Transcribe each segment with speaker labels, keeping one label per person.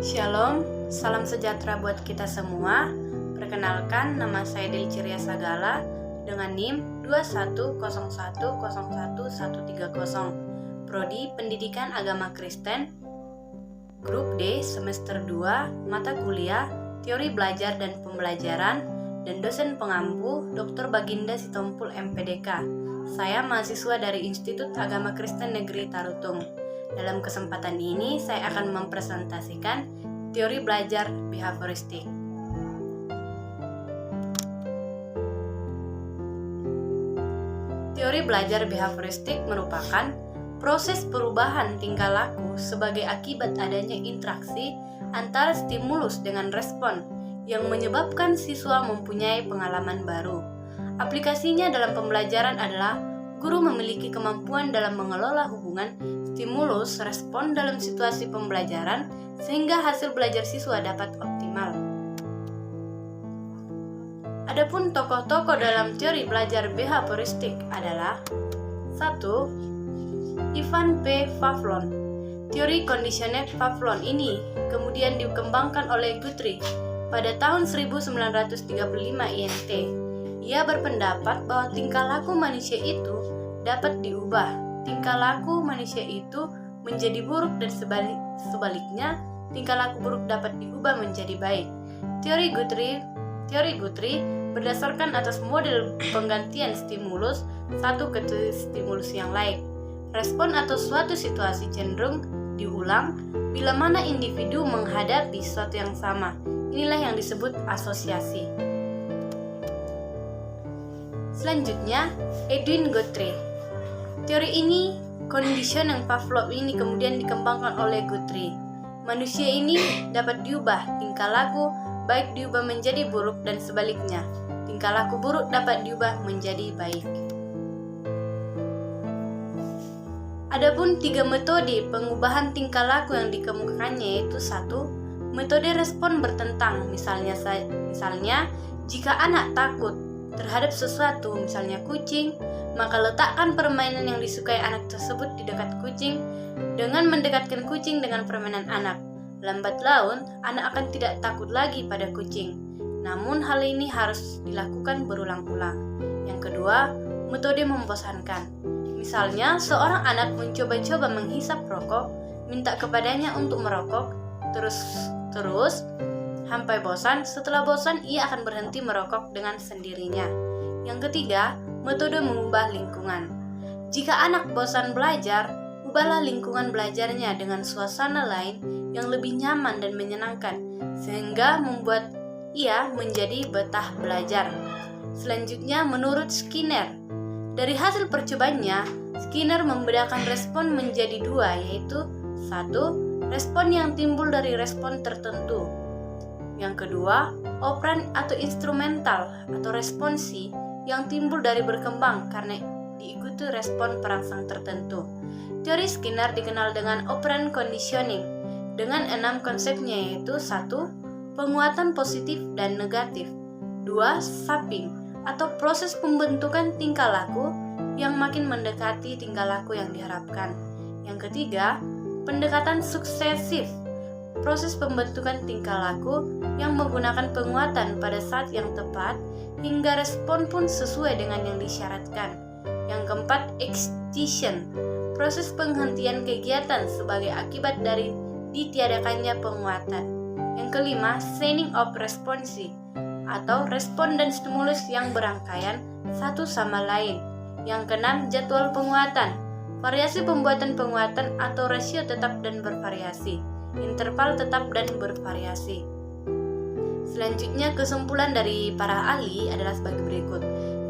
Speaker 1: Shalom, salam sejahtera buat kita semua. Perkenalkan, nama saya Deli Ciria Sagala dengan NIM 210101130. Prodi Pendidikan Agama Kristen, Grup D, Semester 2, Mata Kuliah, Teori Belajar dan Pembelajaran, dan dosen pengampu Dr. Baginda Sitompul MPDK. Saya mahasiswa dari Institut Agama Kristen Negeri Tarutung. Dalam kesempatan ini, saya akan mempresentasikan teori belajar behavioristik. Teori belajar behavioristik merupakan proses perubahan tingkah laku sebagai akibat adanya interaksi antara stimulus dengan respon yang menyebabkan siswa mempunyai pengalaman baru. Aplikasinya dalam pembelajaran adalah guru memiliki kemampuan dalam mengelola hubungan stimulus respon dalam situasi pembelajaran sehingga hasil belajar siswa dapat optimal. Adapun tokoh-tokoh dalam teori belajar behavioristik adalah 1. Ivan P. Pavlov. Teori kondisioner Pavlov ini kemudian dikembangkan oleh Guthrie pada tahun 1935 INT. Ia berpendapat bahwa tingkah laku manusia itu dapat diubah. Tingkah laku manusia itu menjadi buruk dan sebaliknya, tingkah laku buruk dapat diubah menjadi baik. Teori Guthrie berdasarkan atas model penggantian stimulus satu ke stimulus yang lain. Respon atau suatu situasi cenderung diulang bila mana individu menghadapi sesuatu yang sama. Inilah yang disebut asosiasi. Selanjutnya, Edwin Guthrie. Teori ini, conditioning Pavlov ini kemudian dikembangkan oleh Guthrie. Manusia ini dapat diubah, tingkah laku baik diubah menjadi buruk dan sebaliknya. Tingkah laku buruk dapat diubah menjadi baik. Adapun 3 metode pengubahan tingkah laku yang dikemukakannya yaitu 1. Metode respon bertentang, misalnya jika anak takut terhadap sesuatu, misalnya kucing, maka letakkan permainan yang disukai anak tersebut di dekat kucing dengan mendekatkan kucing dengan permainan anak. Lambat laun, anak akan tidak takut lagi pada kucing. Namun hal ini harus dilakukan berulang-ulang. Yang kedua, metode membosankan. Misalnya, seorang anak mencoba-coba menghisap rokok, minta kepadanya untuk merokok, terus sampai bosan. Setelah bosan, ia akan berhenti merokok dengan sendirinya. Yang ketiga, metode mengubah lingkungan. Jika anak bosan belajar, ubahlah lingkungan belajarnya dengan suasana lain yang lebih nyaman dan menyenangkan, sehingga membuat ia menjadi betah belajar. Selanjutnya, menurut Skinner, dari hasil percobaannya, Skinner membedakan respon menjadi 2, yaitu 1. Respon yang timbul dari respon tertentu. Yang kedua, operan atau instrumental atau responsi yang timbul dari berkembang karena diikuti respon perangsang tertentu. Teori Skinner dikenal dengan operant conditioning dengan 6 konsepnya yaitu 1. Penguatan positif dan negatif. 2. Shaping atau proses pembentukan tingkah laku yang makin mendekati tingkah laku yang diharapkan. Yang ketiga, pendekatan suksesif. Proses pembentukan tingkah laku yang menggunakan penguatan pada saat yang tepat hingga respon pun sesuai dengan yang disyaratkan. Yang keempat, extinction. Proses penghentian kegiatan sebagai akibat dari ditiadakannya penguatan. Yang kelima, signing of response atau respon dan stimulus yang berangkaian satu sama lain. Yang keenam, jadwal penguatan. Variasi pembuatan penguatan atau rasio tetap dan bervariasi. Interval tetap dan bervariasi. Selanjutnya, kesimpulan dari para ahli adalah sebagai berikut.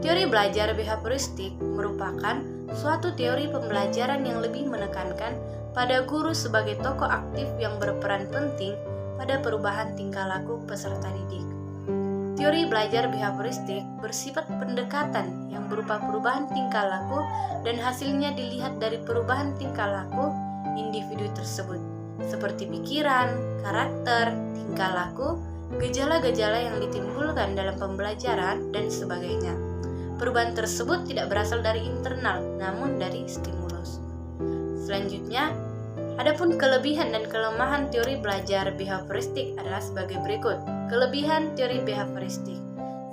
Speaker 1: Teori belajar behavioristik merupakan suatu teori pembelajaran yang lebih menekankan pada guru sebagai tokoh aktif yang berperan penting pada perubahan tingkah laku peserta didik. Teori belajar behavioristik bersifat pendekatan yang berupa perubahan tingkah laku dan hasilnya dilihat dari perubahan tingkah laku individu tersebut, seperti pikiran, karakter, tingkah laku, gejala-gejala yang ditimbulkan dalam pembelajaran, dan sebagainya. Perubahan tersebut tidak berasal dari internal, namun dari stimulus. Selanjutnya, Adapun kelebihan dan kelemahan teori belajar behavioristik adalah sebagai berikut. Kelebihan teori behavioristik.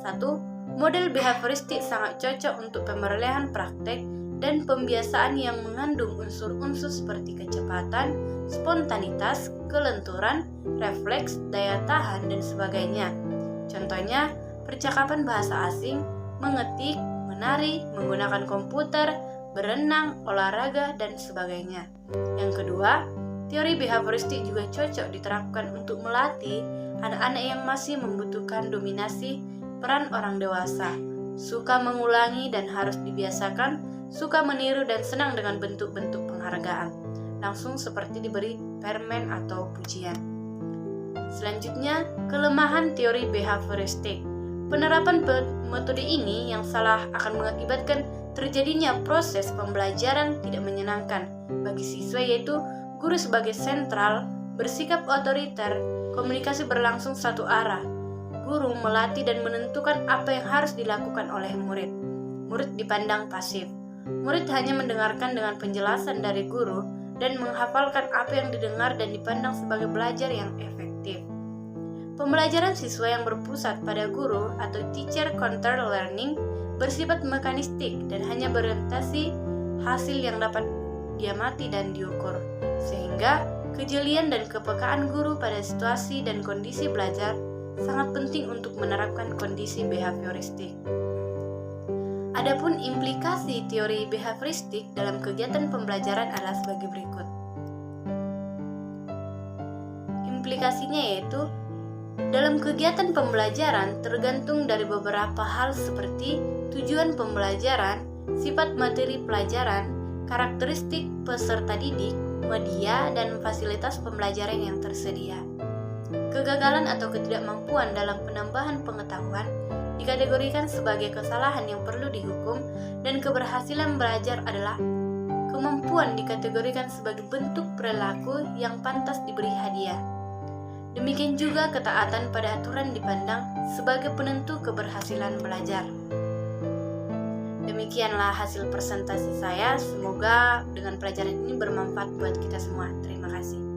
Speaker 1: 1. Model behavioristik sangat cocok untuk pemerolehan praktek dan pembiasaan yang mengandung unsur-unsur seperti kecepatan, spontanitas, kelenturan, refleks, daya tahan, dan sebagainya. Contohnya, percakapan bahasa asing, mengetik, menari, menggunakan komputer, berenang, olahraga, dan sebagainya. Yang kedua, teori behavioristik juga cocok diterapkan untuk melatih anak-anak yang masih membutuhkan dominasi peran orang dewasa, suka mengulangi dan harus dibiasakan, suka meniru dan senang dengan bentuk-bentuk penghargaan, langsung seperti diberi permen atau pujian. Selanjutnya, kelemahan teori behavioristik. Penerapan metode ini yang salah akan mengakibatkan terjadinya proses pembelajaran tidak menyenangkan bagi siswa, yaitu guru sebagai sentral, bersikap otoriter, komunikasi berlangsung satu arah. Guru melatih dan menentukan apa yang harus dilakukan oleh murid. Murid dipandang pasif. Murid hanya mendengarkan dengan penjelasan dari guru dan menghafalkan apa yang didengar dan dipandang sebagai belajar yang efektif. Pembelajaran siswa yang berpusat pada guru atau teacher-centered learning bersifat mekanistik dan hanya berorientasi hasil yang dapat diamati dan diukur, sehingga kejelian dan kepekaan guru pada situasi dan kondisi belajar sangat penting untuk menerapkan kondisi behavioristik. Adapun implikasi teori behavioristik dalam kegiatan pembelajaran adalah sebagai berikut. Implikasinya yaitu dalam kegiatan pembelajaran tergantung dari beberapa hal seperti tujuan pembelajaran, sifat materi pelajaran, karakteristik peserta didik, media, dan fasilitas pembelajaran yang tersedia. Kegagalan atau ketidakmampuan dalam penambahan pengetahuan dikategorikan sebagai kesalahan yang perlu dihukum, dan keberhasilan belajar adalah kemampuan dikategorikan sebagai bentuk perilaku yang pantas diberi hadiah. Demikian juga ketaatan pada aturan dipandang sebagai penentu keberhasilan belajar. Demikianlah hasil presentasi saya. Semoga dengan pelajaran ini bermanfaat buat kita semua. Terima kasih.